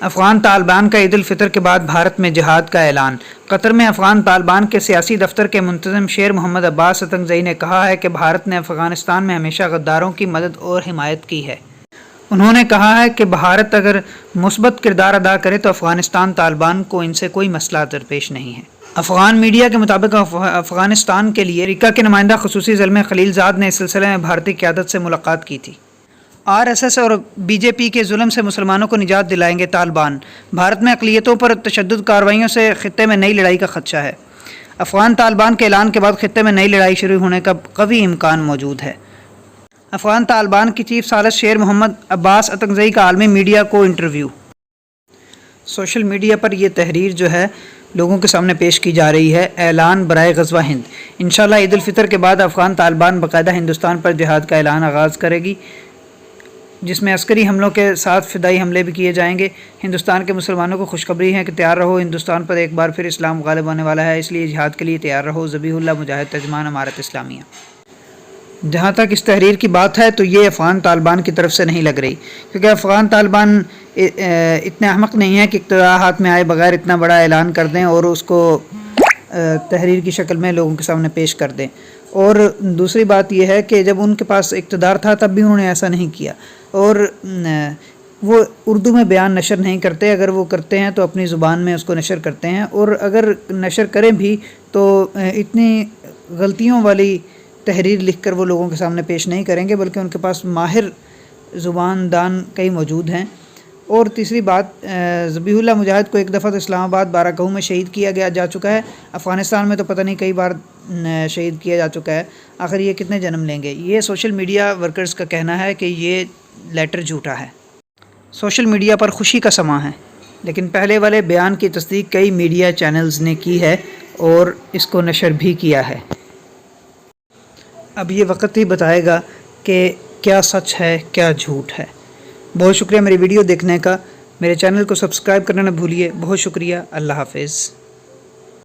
افغان طالبان کا عید الفطر کے بعد بھارت میں جہاد کا اعلان۔ قطر میں افغان طالبان کے سیاسی دفتر کے منتظم شیر محمد عباس اتنگزئی نے کہا ہے کہ بھارت نے افغانستان میں ہمیشہ غداروں کی مدد اور حمایت کی ہے۔ انہوں نے کہا ہے کہ بھارت اگر مثبت کردار ادا کرے تو افغانستان طالبان کو ان سے کوئی مسئلہ درپیش نہیں ہے۔ افغان میڈیا کے مطابق افغانستان کے لیے امریکہ کے نمائندہ خصوصی زلمے خلیل زاد نے اس سلسلے میں بھارتی قیادت سے ملاقات کی تھی۔ RSS اور BJP کے ظلم سے مسلمانوں کو نجات دلائیں گے طالبان۔ بھارت میں اقلیتوں پر تشدد کارروائیوں سے خطے میں نئی لڑائی کا خدشہ ہے۔ افغان طالبان کے اعلان کے بعد خطے میں نئی لڑائی شروع ہونے کا قوی امکان موجود ہے۔ افغان طالبان کی چیف ثالث شیر محمد عباس اتنگزئی کا عالمی میڈیا کو انٹرویو۔ سوشل میڈیا پر یہ تحریر جو ہے لوگوں کے سامنے پیش کی جا رہی ہے۔ اعلان برائے غزوہ ہند۔ انشاءاللہ عید الفطر کے بعد افغان طالبان باقاعدہ ہندوستان پر جہاد کا اعلان آغاز کرے گی، جس میں عسکری حملوں کے ساتھ فدائی حملے بھی کیے جائیں گے۔ ہندوستان کے مسلمانوں کو خوشخبری ہے کہ تیار رہو، ہندوستان پر ایک بار پھر اسلام غالب ہونے والا ہے، اس لیے جہاد کے لیے تیار رہو۔ ذبیح اللہ مجاہد، ترجمان امارت اسلامیہ۔ جہاں تک اس تحریر کی بات ہے تو یہ افغان طالبان کی طرف سے نہیں لگ رہی، کیونکہ افغان طالبان اتنے احمق نہیں ہیں کہ اقتدار ہاتھ میں آئے بغیر اتنا بڑا اعلان کر دیں اور اس کو تحریر کی شکل میں لوگوں کے سامنے پیش کر دیں۔ اور دوسری بات یہ ہے کہ جب ان کے پاس اقتدار تھا تب بھی انہوں نے ایسا نہیں کیا، اور وہ اردو میں بیان نشر نہیں کرتے۔ اگر وہ کرتے ہیں تو اپنی زبان میں اس کو نشر کرتے ہیں، اور اگر نشر کریں بھی تو اتنی غلطیوں والی تحریر لکھ کر وہ لوگوں کے سامنے پیش نہیں کریں گے، بلکہ ان کے پاس ماہر زبان دان کئی موجود ہیں۔ اور تیسری بات، ذبیح اللہ مجاہد کو ایک دفعہ تو اسلام آباد بارہ میں شہید کیا جا چکا ہے، افغانستان میں تو پتہ نہیں کئی بار شہید کیا جا چکا ہے۔ آخر یہ کتنے جنم لیں گے؟ یہ سوشل میڈیا ورکرز کا کہنا ہے کہ یہ لیٹر جھوٹا ہے۔ سوشل میڈیا پر خوشی کا سماں ہے، لیکن پہلے والے بیان کی تصدیق کئی میڈیا چینلز نے کی ہے اور اس کو نشر بھی کیا ہے۔ اب یہ وقت ہی بتائے گا کہ کیا سچ ہے کیا جھوٹ ہے۔ بہت شکریہ میری ویڈیو دیکھنے کا، میرے چینل کو سبسکرائب کرنا نہ بھولیے۔ بہت شکریہ، اللہ حافظ۔